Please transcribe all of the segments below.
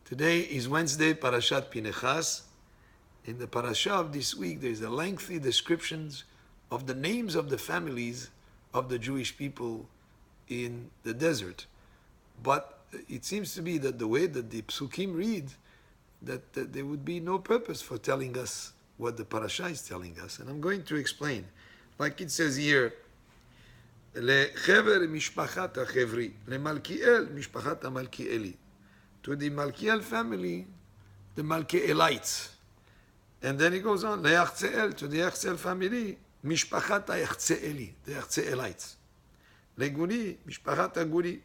Today is Wednesday, Parashat Pinchas. In the parasha of this week, there is a lengthy descriptions of the names of the families of the Jewish people in the desert. But it seems to be that the way that the psukim read, that there would be no purpose for telling us what the parasha is telling us. And I'm going to explain. Like it says here, לחבר משפחת החברי, למלכיאל משפחת המלכיאלי. To the Malkiel family, the Malkielites. And then he goes on, ליחצאל, to the Yachzeel family, משפחת היחצאלי, the Yachzeelites. לגולי, משפחת הגולי.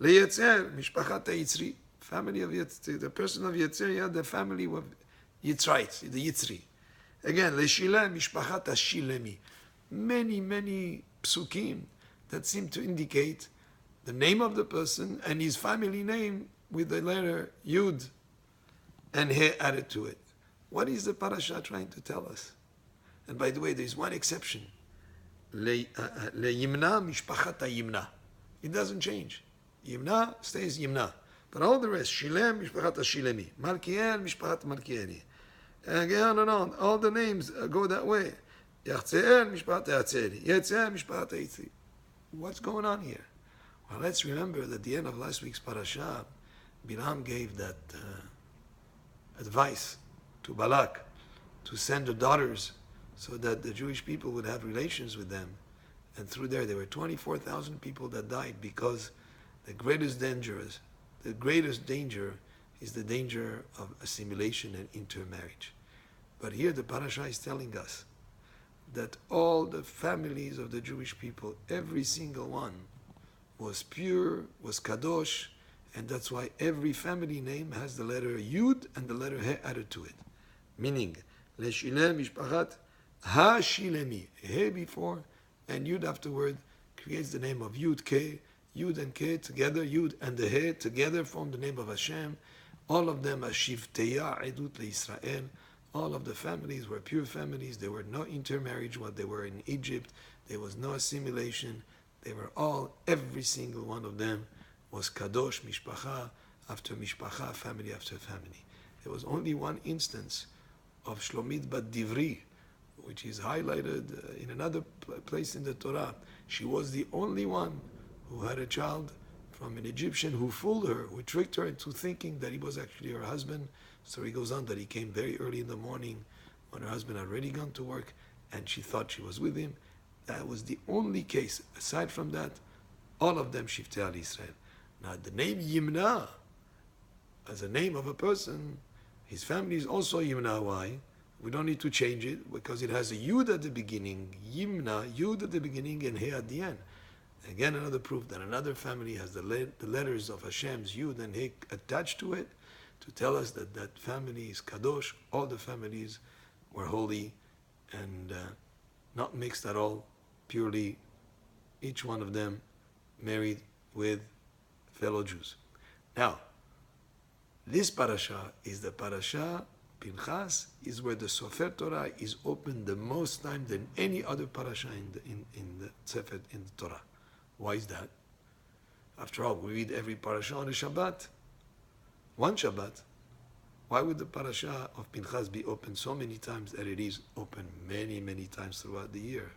ליצר, משפחת היצרי. Family of Yitzri, the person of Yitzri, the family of Yitzrite, the Yitzri. Again, לשילם, משפחת השילמי. Many psukim that seem to indicate the name of the person and his family name with the letter Yud and He added to it. What is the parasha trying to tell us? And by the way, there is one exception. Yimna mishpachat Yimna. It doesn't change. Yimna stays Yimna. But all the rest, Shilem mishpachat Shilemi, Malkiel mishpachat Malkieli. Again, on. All the names go that way. Yachzeel mishpachat Yachzeeli. Yetzer mishpachat Yitzri. What's going on here? Well, let's remember that at the end of last week's parasha, Bilam gave that advice to Balak to send the daughters so that the Jewish people would have relations with them. And through there were 24,000 people that died because the greatest danger is the danger of assimilation and intermarriage. But here the parasha is telling us that all the families of the Jewish people, every single one, was pure, was kadosh, and that's why every family name has the letter Yud and the letter He added to it. Meaning, Leshilem mishpachat ha-shilemi, He before and Yud afterward creates the name of Yud K. Yud and K together, Yud and the He together form the name of Hashem. All of them are Shivteya Edut LeIsrael. All of the families were pure families. There were no intermarriage, what they were in Egypt. There was no assimilation. They were all, every single one of them was Kadosh, Mishpacha after Mishpacha, family after family. There was only one instance of Shlomit Bat Divri, which is highlighted in another place in the Torah. She was the only one who had a child from an Egyptian who fooled her, who tricked her into thinking that he was actually her husband. So he goes on that he came very early in the morning when her husband had already gone to work and she thought she was with him. That was the only case. Aside from that, all of them Shiftei al Israel. Now the name Yimna, as a name of a person, his family is also Yimna. Why? We don't need to change it because it has a Yud at the beginning, Yimna, Yud at the beginning and He at the end. Again, another proof that another family has the letters of Hashem's Yud and He attached to it to tell us that that family is Kadosh. All the families were holy and not mixed at all, purely each one of them married with fellow Jews. Now, this parasha is the parasha, Pinchas, is where the Sofer Torah is opened the most time than any other parasha in the Sefer, in the Torah. Why is that? After all, we read every parasha on a Shabbat. One Shabbat. Why would the parasha of Pinchas be opened so many times that it is open many times throughout the year?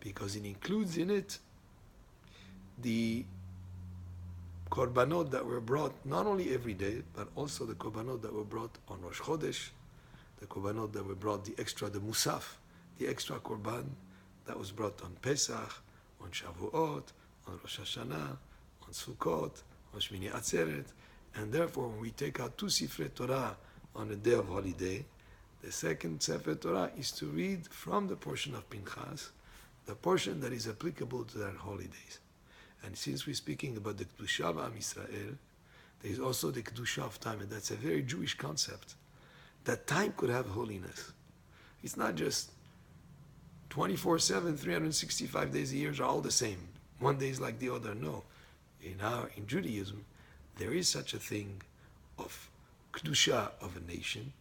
Because it includes in it the korbanot that were brought not only every day, but also the korbanot that were brought on Rosh Chodesh, the korbanot that were brought, the Musaf, the extra korban that was brought on Pesach, on Shavuot, on Rosh Hashanah, on Sukkot, on Shmini Atzeret. And therefore, when we take out two Sifrei Torah on a day of holiday, the second Sefer Torah is to read from the portion of Pinchas, the portion that is applicable to their holidays. And since we're speaking about the Kedusha of Am Yisrael, there is also the Kedusha of time, and that's a very Jewish concept, that time could have holiness. It's not just 24/7, 365 days a year are all the same. One day is like the other. No. In Judaism, there is such a thing of Kedusha of a nation.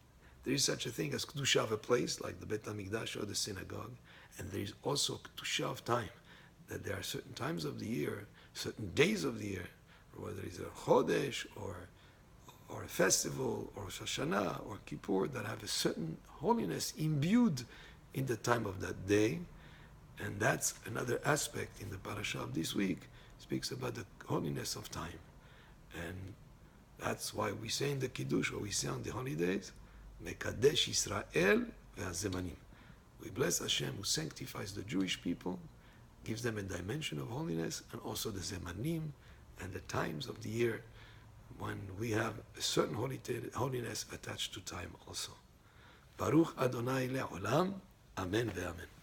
There is such a thing as Kedusha of a place, like the Bet HaMikdash or the synagogue. And there is also Kedusha of time, that there are certain times of the year, certain days of the year, whether it's a Chodesh or or a festival, or Rosh Hashanah, or Kippur, that have a certain holiness imbued in the time of that day. And that's another aspect in the parasha of this week. It speaks about the holiness of time. And that's why we say in the Kiddush, or we say on the holidays, Mekadesh Yisrael ve'azemanim. We bless Hashem who sanctifies the Jewish people, gives them a dimension of holiness, and also the zemanim and the times of the year when we have a certain holiness attached to time also. Baruch Adonai le'olam. Amen ve'amen.